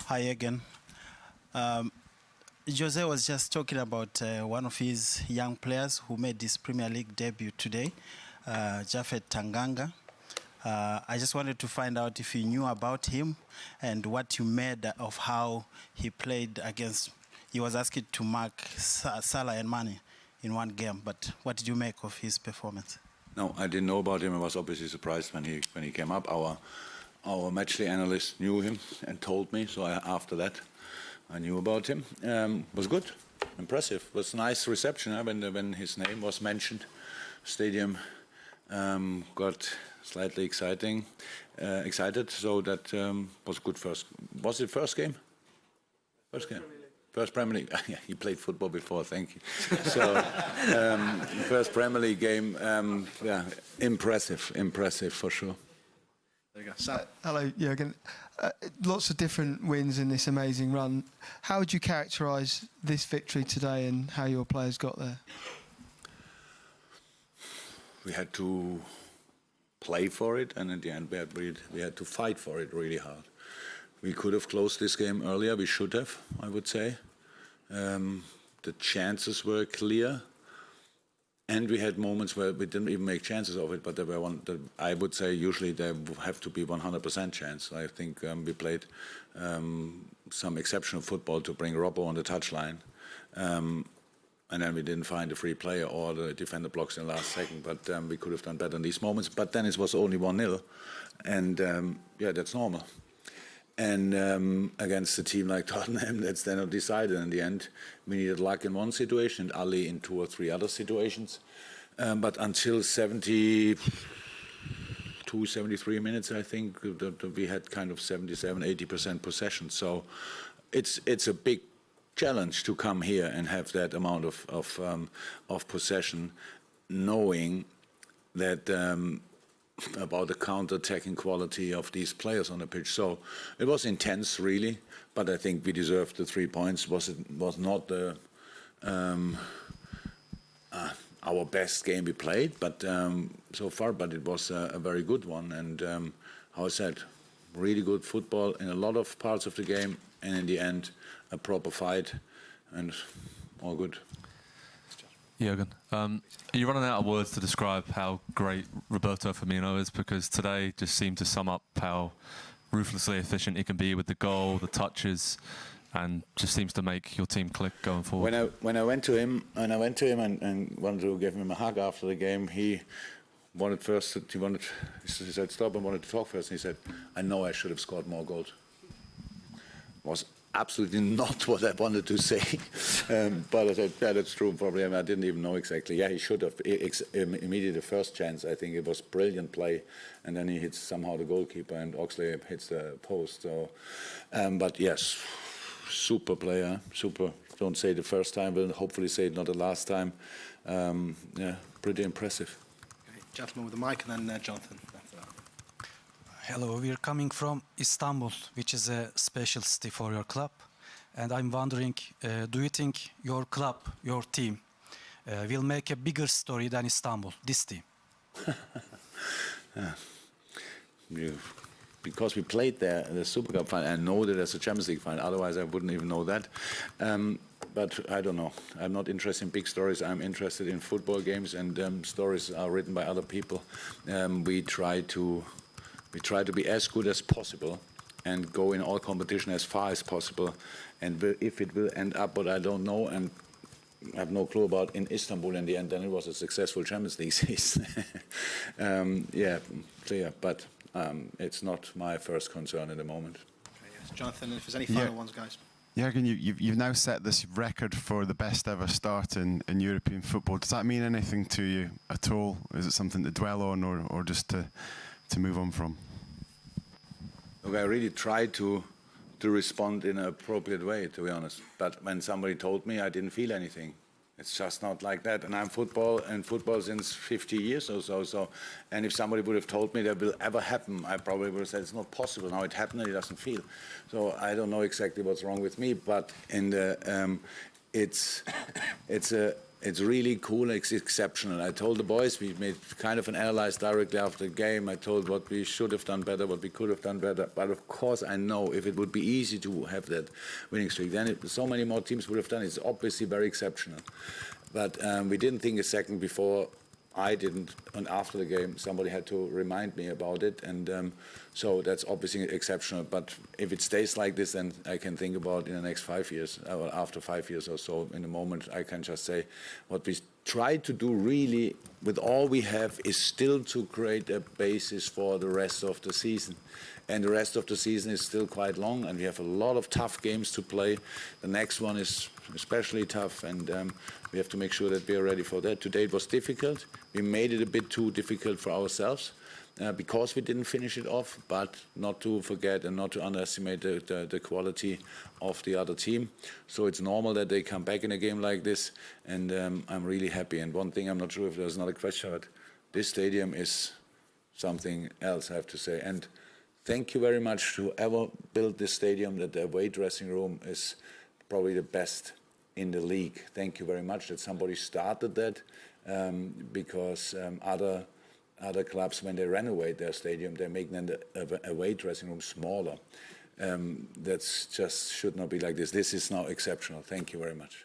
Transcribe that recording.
Hi again. Jose was just talking about one of his young players who made his Premier League debut today, Japhet Tanganga. I just wanted to find out if you knew about him and what you made of how he played against. He was asked to mark Salah and Mane in one game, but what did you make of his performance? No, I didn't know about him. I was obviously surprised when he came up. Our matchday analyst knew him and told me, so after that I knew about him. Was good, impressive. Was a nice reception when his name was mentioned. Stadium got slightly excited, so that was good first. Was it first game? First game. First Premier League. Yeah, he played football before, thank you. So, first Premier League game, yeah, impressive for sure. There you go. Sam. Hello, Jurgen. Lots of different wins in this amazing run. How would you characterise this victory today and how your players got there? We had to play for it, and in the end we had to fight for it really hard. We could have closed this game earlier. We should have, I would say. The chances were clear, and we had moments where we didn't even make chances of it. But there were I would say usually there have to be 100% chance. I think we played some exceptional football to bring Robbo on the touchline, and then we didn't find a free player or the defender blocks in the last second. But we could have done better in these moments. But then it was only 1-0, and yeah, that's normal. And against a team like Tottenham, that's then not decided in the end. We needed luck in one situation and Ali in 2 or 3 other situations. But until 72, 73 minutes, I think, we had kind of 77, 80% possession. So it's a big challenge to come here and have that amount of possession, knowing that about the counter-attacking quality of these players on the pitch. So it was intense, really, but I think we deserved the 3 points. Was not the our best game we played, but so far. But it was a very good one, and how I said, really good football in a lot of parts of the game, and in the end, a proper fight, and all good. Jurgen, are you running out of words to describe how great Roberto Firmino is? Because today just seemed to sum up how ruthlessly efficient he can be with the goal, the touches, and just seems to make your team click going forward. When I went to him and wanted to give him a hug after the game, he said stop and wanted to talk first. And he said, "I know I should have scored more goals." Was absolutely not what I wanted to say, but I said, yeah, that's true, probably. I didn't even know exactly. Yeah, he should have. Immediately the first chance, I think it was brilliant play, and then he hits somehow the goalkeeper, and Oxley hits the post. So, but yes, super player, super. Don't say the first time, but hopefully say it not the last time. Yeah, pretty impressive. Okay, gentleman with the mic, and then Jonathan. Hello, we're coming from Istanbul, which is a special city for your club. And I'm wondering, do you think your club, your team, will make a bigger story than Istanbul, this team? Because we played there in the Super Cup final, I know that there's a Champions League final, otherwise I wouldn't even know that. But I don't know. I'm not interested in big stories. I'm interested in football games, and stories are written by other people. We try to be as good as possible and go in all competition as far as possible. And if it will end up, but I don't know, and I have no clue about in Istanbul in the end, then it was a successful Champions League season. Yeah, clear. But it's not my first concern at the moment. Okay, yes. Jonathan, if there's any final ones, guys. Jurgen, you've now set this record for the best ever start in European football. Does that mean anything to you at all? Is it something to dwell on, or just to move on from? Look, I really tried to respond in an appropriate way, to be honest. But when somebody told me, I didn't feel anything. It's just not like that. And I'm football since 50 years or so. And if somebody would have told me that will ever happen, I probably would have said it's not possible. Now it happened and it doesn't feel. So I don't know exactly what's wrong with me. But in the it's it's really cool, it's exceptional. I told the boys, we made kind of an analysis directly after the game. I told what we should have done better, what we could have done better. But of course, I know if it would be easy to have that winning streak, then so many more teams would have done it. It's obviously very exceptional. But we didn't think a second before. I didn't, and after the game, somebody had to remind me about it, and so that's obviously exceptional. But if it stays like this, then I can think about in the next 5 years, or after 5 years or so. In the moment, I can just say what we try to do really with all we have is still to create a basis for the rest of the season. And the rest of the season is still quite long, and we have a lot of tough games to play. The next one is especially tough, and we have to make sure that we are ready for that. Today it was difficult. We made it a bit too difficult for ourselves because we didn't finish it off, but not to forget and not to underestimate the quality of the other team. So it's normal that they come back in a game like this, and I'm really happy. And one thing, I'm not sure if there's another question, but this stadium is something else, I have to say. And thank you very much to whoever built this stadium, that the away dressing room is probably the best in the league. Thank you very much that somebody started that, because other clubs, when they renovate their stadium, they make then the away dressing room smaller. That's just should not be like this. This is now exceptional. Thank you very much.